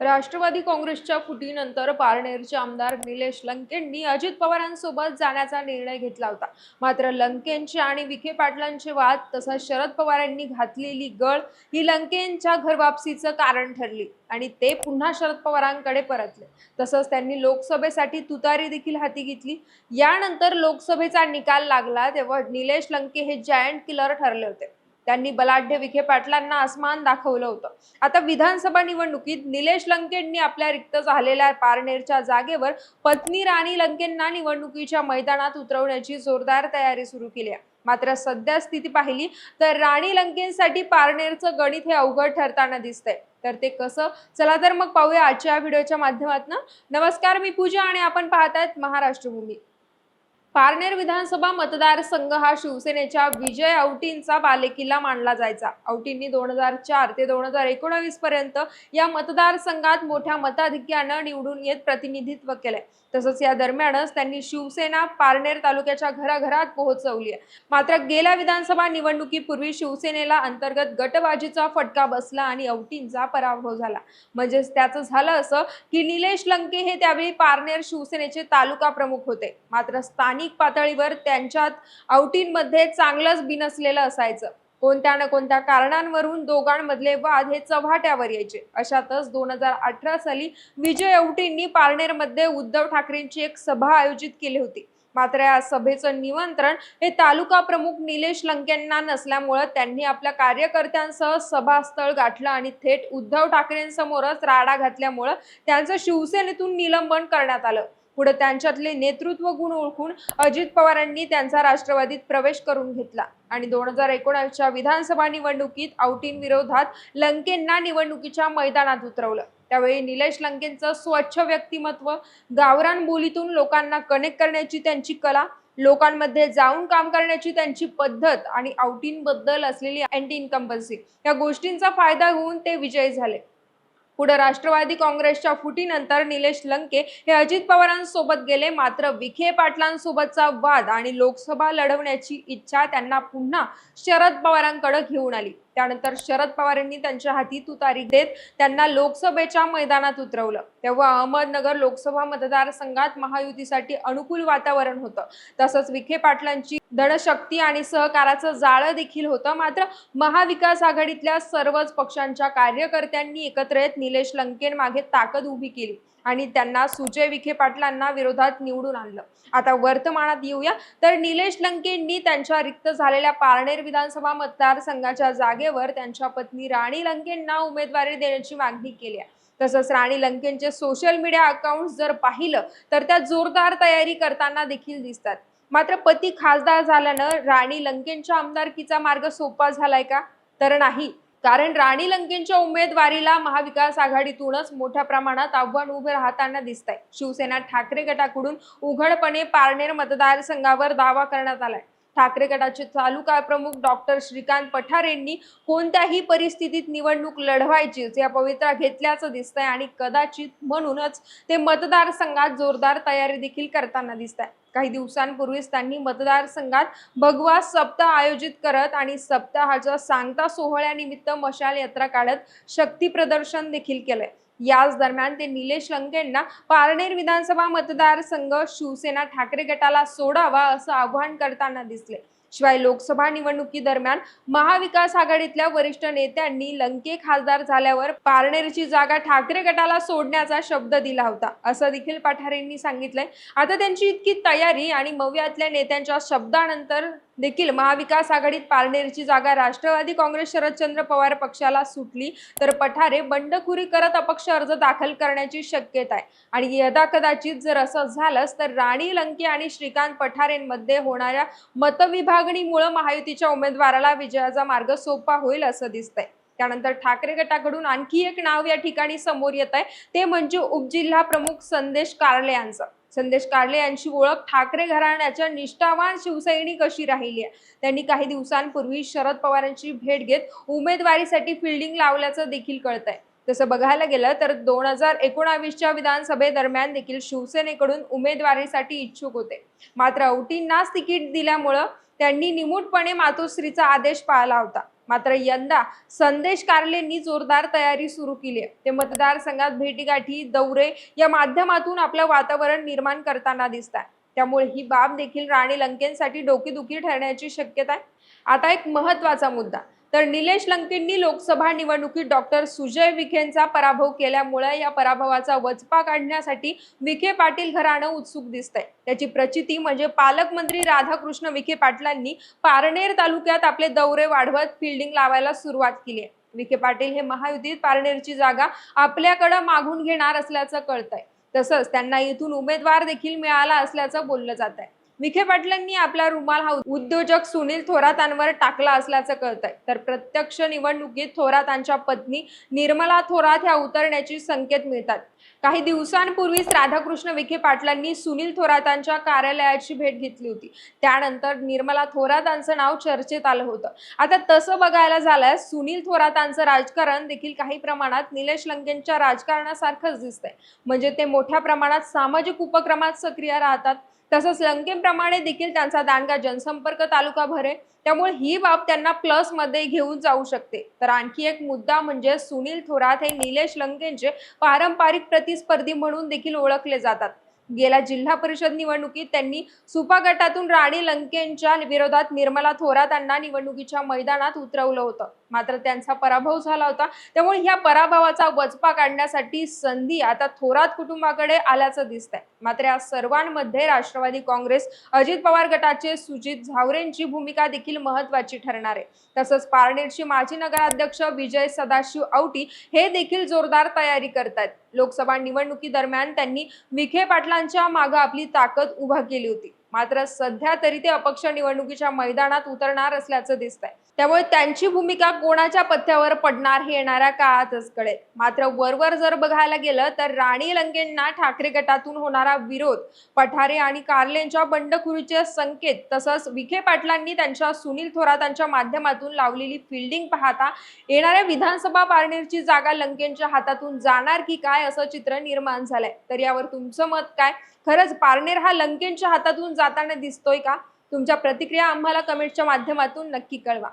राष्ट्रवादी काँग्रेसच्या फुटीनंतर पारनेरचे आमदार निलेश लंकेंनी अजित पवारांसोबत जाण्याचा निर्णय घेतला होता। मात्र लंकेंचे आणि विखे पाटलांचे वाद तसंच शरद पवारांनी घातलेली गळ ही लंकेंच्या घरवापसीचं कारण ठरली आणि ते पुन्हा शरद पवारांकडे परतले। तसंच त्यांनी लोकसभेसाठी तुतारी देखील हाती घेतली। यानंतर लोकसभेचा निकाल लागला तेव्हा निलेश लंके हे जायंट किलर ठरले होते। त्यांनी बलाढ्य विखे पाटलांना आसमान दाखवलं होतं। आता विधानसभा निवडणुकीत निलेश लंकेंनी आपल्या रिक्त झालेल्या पारनेरच्या जागेवर पत्नी राणी लंकेंना निवडणुकीच्या मैदानात उतरवण्याची जोरदार तयारी सुरू केली आहे। मात्र सध्या स्थिती पाहिली तर राणी लंकेंसाठी पारनेरचं गणित हे अवघड ठरताना दिसतंय। तर ते कसं, चला तर मग पाहूया आजच्या व्हिडिओच्या माध्यमातून। नमस्कार, मी पूजा आणि आपण पाहतायत महाराष्ट्र भूमी। पारनेर विधानसभा मतदारसंघ हा शिवसेनेच्या विजय औटींचा बालेकिल्ला मानला जायचा। औटींनी 2004 ते 2019 पर्यंत या मतदारसंघात मोठ्या मताधिक्याने निवडून येत प्रतिनिधित्व केले। तसंच या दरम्यानच त्यांनी शिवसेना पारनेर तालुक्याच्या घराघरात पोहोचवली आहे। मात्र गेल्या विधानसभा निवडणुकीपूर्वी शिवसेनेला अंतर्गत गटबाजीचा फटका बसला आणि औटींचा पराभव झाला। म्हणजेच त्याचं झालं असं की निलेश लंके हे त्यावेळी पारनेर शिवसेनेचे तालुका प्रमुख होते। मात्र स्थानिक पातळीवर त्यांच्यात औटींमध्ये चांगलंच बिनसलेलं असायचं। कोणत्या ना कोणत्या कारणांवरून दोघांमधले वाद हे चव्हाट्यावर यायचे। अशातच 2018 साली विजय औटींनी पारनेरमध्ये उद्धव ठाकरेंची एक सभा आयोजित केली होती। मात्र या सभेचं निमंत्रण हे तालुका प्रमुख निलेश लंकेंना नसल्यामुळे त्यांनी आपल्या कार्यकर्त्यांसह सभास्थळ गाठलं आणि थेट उद्धव ठाकरेंसमोरच राडा घातल्यामुळे त्यांचं शिवसेनेतून निलंबन करण्यात आलं। पुढे त्यांच्यातले नेतृत्व गुण ओळखून अजित पवारांनी त्यांचा राष्ट्रवादीत प्रवेश करून घेतला आणि 2019च्या विधानसभा निवडणुकीत औटींविरोधात लंकेंना निवडणुकीच्या मैदानात उतरवलं। त्यावेळी निलेश लंकेंचं स्वच्छ व्यक्तिमत्व, गावरान बोलीतून लोकांना कनेक्ट करण्याची त्यांची कला, लोकांमध्ये जाऊन काम करण्याची त्यांची पद्धत आणि औटींबद्दल असलेली अँटी इन्कम्बन्सी या गोष्टींचा फायदा घेऊन ते विजयी झाले। पुढे राष्ट्रवादी काँग्रेसच्या फुटीनंतर निलेश लंके हे अजित पवारांसोबत गेले। मात्र विखे पाटलांसोबतचा वाद आणि लोकसभा लढवण्याची इच्छा त्यांना पुन्हा शरद पवारांकडे घेऊन आली। त्यानंतर शरद पवारांनी त्यांच्या हाती तुतारी देत त्यांना लोकसभेच्या मैदानात उतरवलं। तेव्हा अहमदनगर लोकसभा मतदारसंघात महायुतीसाठी अनुकूल वातावरण होतं। तसंच विखे पाटलांची धनशक्ती आणि सहकाराचं जाळं देखील होतं। मात्र महाविकास आघाडीतल्या सर्वच पक्षांच्या कार्यकर्त्यांनी एकत्र येत निलेश लंकेंमागे ताकद उभी केली आणि त्यांना सुजय विखे पाटलांना विरोधात निवडून आणलं। आता वर्तमानात येऊया तर निलेश लंकेंनी त्यांच्या रिक्त झालेल्या पारनेर विधानसभा मतदारसंघाच्या जागेवर त्यांच्या पत्नी राणी लंकेंना उमेदवारी देण्याची मागणी केली आहे। तसंच राणी लंकेंचे सोशल मीडिया अकाउंट जर पाहिलं तर त्या जोरदार तयारी करताना देखील दिसतात। मात्र पती खासदार झाल्यानं राणी लंकेंच्या आमदारकीचा मार्ग सोपा झालाय का? तर नाही। कारण राणी लंकेंच्या उमेदवारीला महाविकास आघाडीतूनच मोठ्या प्रमाणात आव्हान उभे राहताना दिसतंय। शिवसेना ठाकरे गटाकडून उघडपणे पारनेर मतदारसंघावर दावा करण्यात आलाय। ठाकरे गटाचे तालुका प्रमुख डॉक्टर श्रीकांत पठारेंनी कोणत्याही परिस्थितीत निवडणूक लढवायचीच या पवित्रा घेतल्याचं दिसतंय आणि कदाचित म्हणूनच ते मतदारसंघात जोरदार तयारी देखील करताना दिसतंय। काही दिवसांपूर्वीच त्यांनी मतदारसंघात भगवा सप्ताह आयोजित करत आणि सप्ताहाच्या सांगता सोहळ्यानिमित्त मशाल यात्रा काढत शक्ती प्रदर्शन देखील केलंय। याच दरम्यान ते निलेश लंकेंना पारनेर विधानसभा मतदारसंघ शिवसेना ठाकरे गटाला सोडावा असं आवाहन करताना दिसले। शिवाय लोकसभा निवडणुकीदरम्यान महाविकास आघाडीतल्या वरिष्ठ नेत्यांनी लंके खासदार झाल्यावर पारनेरची जागा ठाकरे गटाला सोडण्याचा शब्द दिला होता असं देखील पठारेंनी सांगितलंय। आता त्यांची इतकी तयारी आणि मवियातल्या नेत्यांच्या शब्दानंतर देखील महाविकास आघाडीत पारनेरची जागा राष्ट्रवादी काँग्रेस शरदचंद्र पवार पक्षाला सुटली तर पठारे बंडखोरी करत अपक्ष अर्ज दाखल करण्याची शक्यता आहे आणि यदाकदाचित जर असं झालंच तर राणी लंके आणि श्रीकांत पठारेंमध्ये होणाऱ्या मतविभागणीमुळे महायुतीच्या उमेदवाराला विजयाचा मार्ग सोपा होईल असं दिसतंय। त्यानंतर ठाकरे गटाकडून आणखी एक नाव या ठिकाणी समोर येत आहे, ते म्हणजे उपजिल्हा प्रमुख संदेश कारले यांचं। संदेश कारले यांची ओळख ठाकरे घराण्याच्या निष्ठावान शिवसैनिक अशी राहिली आहे। त्यांनी काही दिवसांपूर्वी शरद पवारांची भेट घेत उमेदवारीसाठी फिल्डिंग लावल्याचं देखील कळतंय। तसं बघायला गेलं तर 2019च्या विधानसभेदरम्यान देखील शिवसेनेकडून उमेदवारीसाठी इच्छुक होते। मात्र औटींनाच तिकीट दिल्यामुळे त्यांनी निमूटपणे मातोश्रीचा आदेश पाळला होता। मात्र यंदा संदेश कार्लेंनी जोरदार तयारी सुरू केली आहे. ते मतदारसंघात भेटीगाठी, दौरे या माध्यमातून आपलं वातावरण निर्माण करताना दिसत आहे. त्यामुळे ही बाब देखील राणी लंकेंसाठी डोकेदुखी ठरण्याची शक्यता आहे. आता एक महत्त्वाचा मुद्दा, तर निलेश लंकेंनी लोकसभा निवडणुकीत डॉक्टर सुजय विखेंचा पराभव केल्यामुळे या पराभवाचा वचपा काढण्यासाठी विखे पाटील घराणं उत्सुक दिसतंय. त्याची प्रचिती म्हणजे पालकमंत्री राधाकृष्ण विखे पाटलांनी पारनेर तालुक्यात आपले दौरे वाढवत फिल्डिंग लावायला सुरुवात केली आहे. विखे पाटील हे महायुतीत पारनेरची जागा आपल्याकडे मागून घेणार असल्याचं कळतंय. तसंच त्यांना इथून उमेदवार देखील मिळाला असल्याचं बोललं जात आहे. विखे पाटलांनी आपला रुमाल हा उद्योजक सुनील थोरातांवर टाकला असल्याचं कळतंय. तर प्रत्यक्ष निवडणुकीत थोरातांच्या पत्नी निर्मला थोरात ह्या उतरण्याची संकेत मिळतात. काही दिवसांपूर्वीच राधाकृष्ण विखे पाटलांनी सुनील थोरातांच्या कार्यालयाची भेट घेतली होती. त्यानंतर निर्मला थोरातांचं नाव चर्चेत आलं होतं. आता तसं बघायला झालं, सुनील थोरातांचं राजकारण देखील काही प्रमाणात निलेश लंकेंच्या राजकारणासारखंच दिसतंय. म्हणजे ते मोठ्या प्रमाणात सामाजिक उपक्रमात सक्रिय राहतात. तसंच लंकेंप्रमाणे देखील त्यांचा दांडगा जनसंपर्क तालुकाभर आहे. त्यामुळे ही बाब त्यांना प्लस मध्ये घेऊन जाऊ शकते. तर आणखी एक मुद्दा म्हणजे सुनील थोरात हे निलेश लंकेंचे पारंपरिक प्रतिस्पर्धी म्हणून देखील ओळखले जातात. गेल्या जिल्हा परिषद निवडणुकीत त्यांनी सुपा गटातून राणी लंकेंच्या विरोधात निर्मला थोरातांना निवडणुकीच्या मैदानात उतरवलं होतं. मात्र त्यांचा पराभव झाला होता. त्यामुळे ह्या पराभवाचा वचपा काढण्यासाठी संधी आता थोरात कुटुंबाकडे आल्याचं दिसतंय. मात्र या सर्वांमध्ये राष्ट्रवादी काँग्रेस अजित पवार गटाचे सुजित झावरेंची भूमिका देखील महत्त्वाची ठरणार आहे. तसंच पारनेरचे माजी नगराध्यक्ष विजय सदाशिव औटी हे देखील जोरदार तयारी करतात. लोकसभा निवडणुकीदरम्यान त्यांनी विखे पाटलांच्या मागे आपली ताकद उभा केली होती. मात्र सध्या तरी ते अपक्ष निवडणुकीच्या मैदानात उतरणार असल्याचं दिसतंय. त्यामुळे त्यांची भूमिका कोणाच्या पथ्यावर पडणार हे येणाऱ्या काळातच कळेल. मात्र वरवर जर बघायला गेलं तर राणी लंकेंना ठाकरे गटातून होणारा विरोध, पठारे आणि कार्लेंच्या बंडखोरीचे संकेत, तसंच विखे पाटलांनी त्यांच्या सुनील थोरातांच्या माध्यमातून लावलेली फिल्डिंग पाहता येणाऱ्या विधानसभा पारनेरची जागा लंकेंच्या हातातून जाणार की काय असं चित्र निर्माण झालंय. तर यावर तुमचं मत काय? खरंच पारनेर हा लंकेंच्या हातातून जाताना दिसतोय का? तुमच्या प्रतिक्रिया आम्हाला कमेंटच्या माध्यमातून नक्की कळवा.